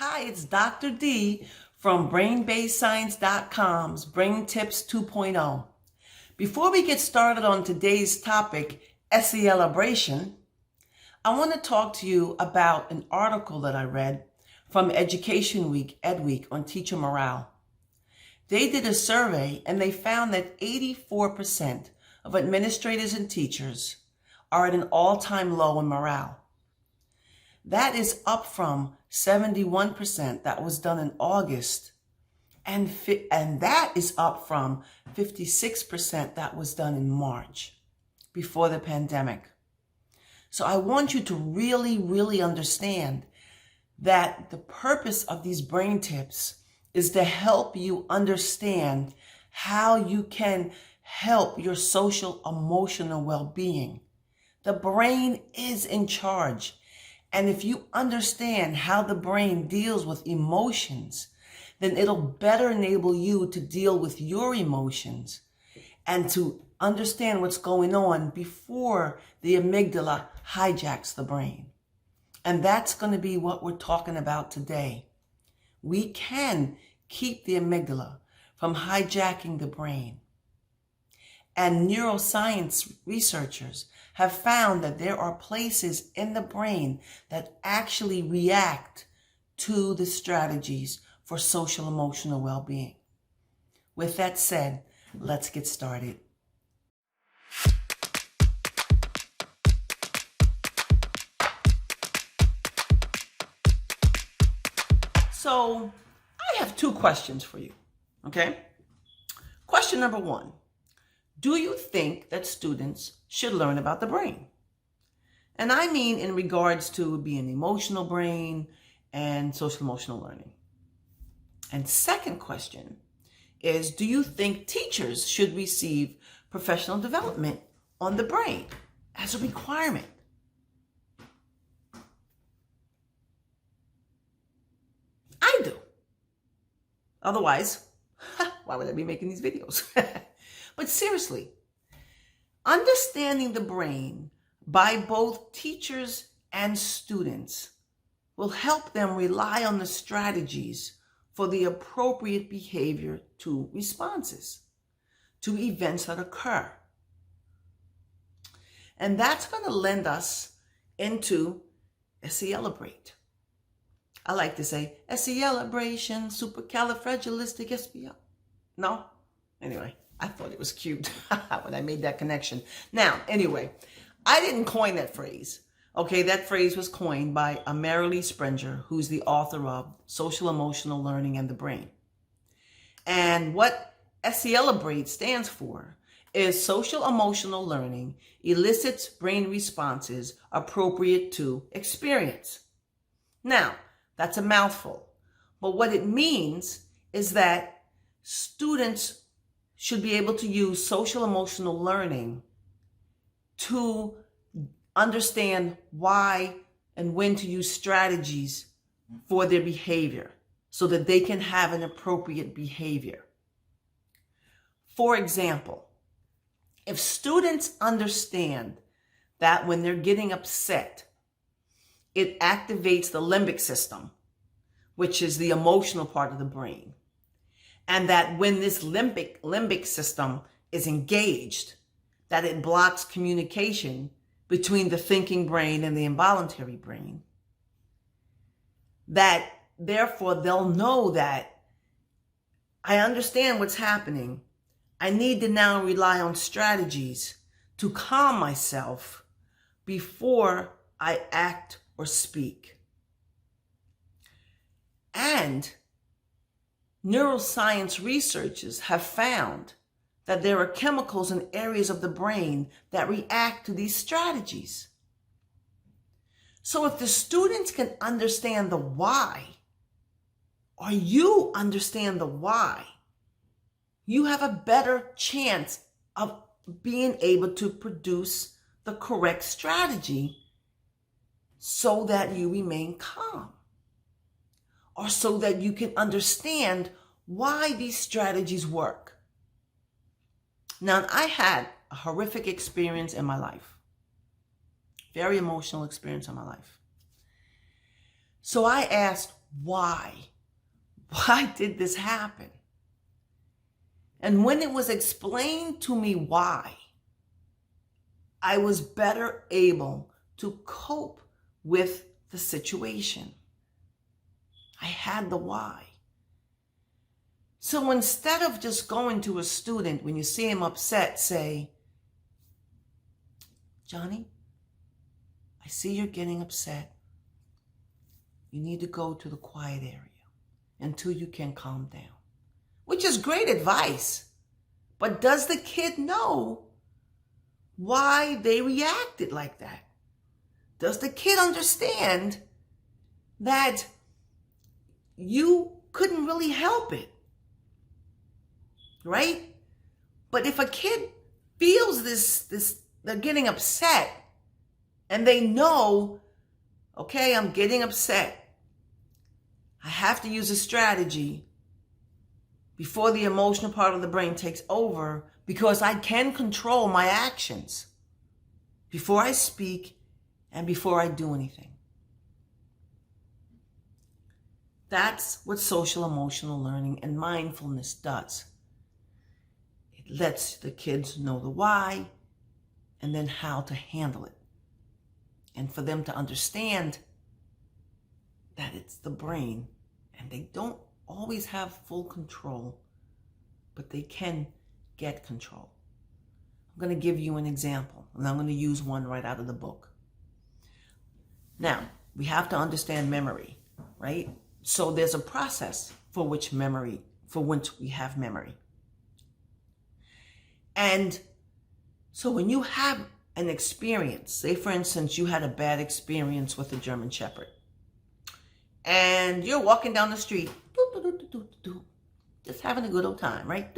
Hi, it's Dr. D from BrainBasedScience.com's Braintips 2.0. Before we get started on today's topic, SELebrate, I want to talk to you about an article that I read from Education Week, Ed Week, on teacher morale. They did a survey and they found that 84% of administrators and teachers are at an all-time low in morale. That is up from 71% that was done in August, and that is up from 56% that was done in March, before the pandemic. So I want you to really understand that the purpose of these brain tips is to help you understand how you can help your social emotional well-being. The brain is in charge. And if you understand how the brain deals with emotions, then it'll better enable you to deal with your emotions and to understand what's going on before the amygdala hijacks the brain. And that's going to be what we're talking about today. We can keep the amygdala from hijacking the brain. And neuroscience researchers have found that there are places in the brain that actually react to the strategies for social emotional well-being. With that said, let's get started. So I have two questions for you, okay? Question number one. Do you think that students should learn about the brain? And I mean in regards to being emotional brain and social emotional learning. And second question is, do you think teachers should receive professional development on the brain as a requirement? I do. Otherwise, why would I be making these videos? But seriously, understanding the brain by both teachers and students will help them rely on the strategies for the appropriate behavior to responses, to events that occur. And that's going to lend us into SELebrate. I like to say SELebration, supercalifragilisticexpialidocious. No? Anyway. I thought it was cute when I made that connection. Now, anyway, I didn't coin that phrase. Okay, that phrase was coined by Marilee Sprenger, who's the author of Social Emotional Learning and the Brain. And what SELebrate stands for is social emotional learning elicits brain responses appropriate to experience. Now, that's a mouthful, but what it means is that students should be able to use social emotional learning to understand why and when to use strategies for their behavior so that they can have an appropriate behavior. For example, if students understand that when they're getting upset, it activates the limbic system, which is the emotional part of the brain, and that when this limbic system is engaged, that it blocks communication between the thinking brain and the involuntary brain, that therefore they'll know that I understand what's happening. I need to now rely on strategies to calm myself before I act or speak. And neuroscience researchers have found that there are chemicals in areas of the brain that react to these strategies. So if the students can understand the why, or you understand the why, you have a better chance of being able to produce the correct strategy so that you remain calm, or so that you can understand why these strategies work. Now, I had a horrific experience in my life, very emotional experience in my life. So I asked, why? Why did this happen? And when it was explained to me why, I was better able to cope with the situation. I had the why. So instead of just going to a student when you see him upset, say, Johnny, I see you're getting upset. You need to go to the quiet area until you can calm down. Which is great advice. But does the kid know why they reacted like that? Does the kid understand that you couldn't really help it? Right? But if a kid feels this, they're getting upset, and they know, okay, I'm getting upset. I have to use a strategy before the emotional part of the brain takes over, because I can control my actions before I speak and before I do anything. That's what social emotional learning and mindfulness does. It lets the kids know the why and then how to handle it. And for them to understand that it's the brain and they don't always have full control, but they can get control. I'm going to give you an example, and I'm going to use one right out of the book. Now, we have to understand memory, right? So there's a process for which we have memory. And so when you have an experience, say for instance, you had a bad experience with a German Shepherd, and you're walking down the street, just having a good old time, right?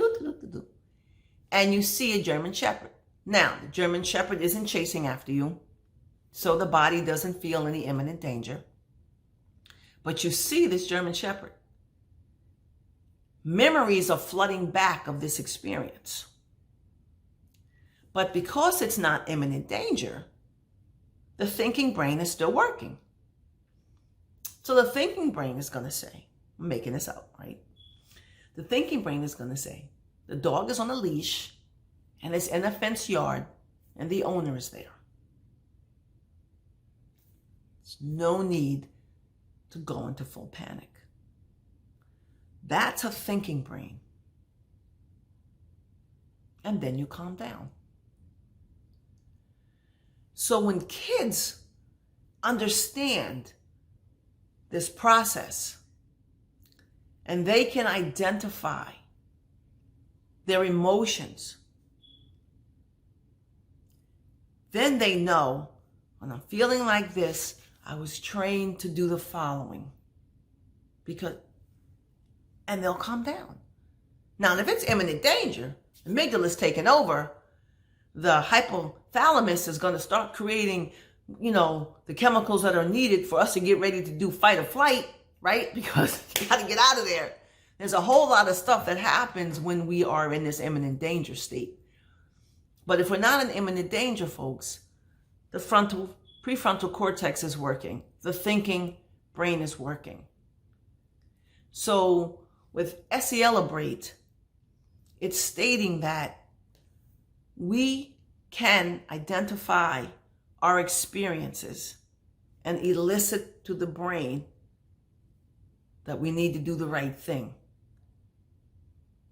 And you see a German Shepherd. Now, the German Shepherd isn't chasing after you, so the body doesn't feel any imminent danger. But you see this German Shepherd. Memories are flooding back of this experience. But because it's not imminent danger, the thinking brain is still working. So the thinking brain is going to say, I'm making this up, right? The thinking brain is going to say, the dog is on a leash and it's in a fenced yard and the owner is there. There's no need to go into full panic. That's a thinking brain. And then you calm down. So when kids understand this process and they can identify their emotions, then they know, when I'm feeling like this, I was trained to do the following. And they'll calm down. Now, if it's imminent danger, the amygdala is taking over, the hypothalamus is going to start creating, the chemicals that are needed for us to get ready to do fight or flight, right? Because you got to get out of there. There's a whole lot of stuff that happens when we are in this imminent danger state. But if we're not in imminent danger, folks, the prefrontal cortex is working. The thinking brain is working. So with SELebrate, it's stating that we can identify our experiences and elicit to the brain that we need to do the right thing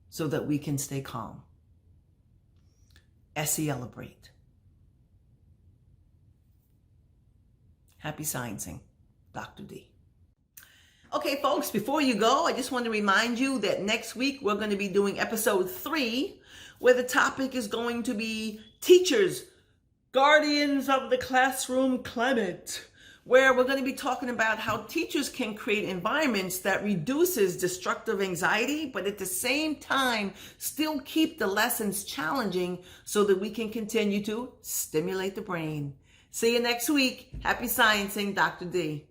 so that we can stay calm. SELebrate. Happy sciencing, Dr. D. Okay, folks, before you go, I just want to remind you that next week we're going to be doing episode 3, where the topic is going to be teachers, guardians of the classroom climate, where we're going to be talking about how teachers can create environments that reduces destructive anxiety, but at the same time, still keep the lessons challenging so that we can continue to stimulate the brain. See you next week. Happy sciencing, Dr. D.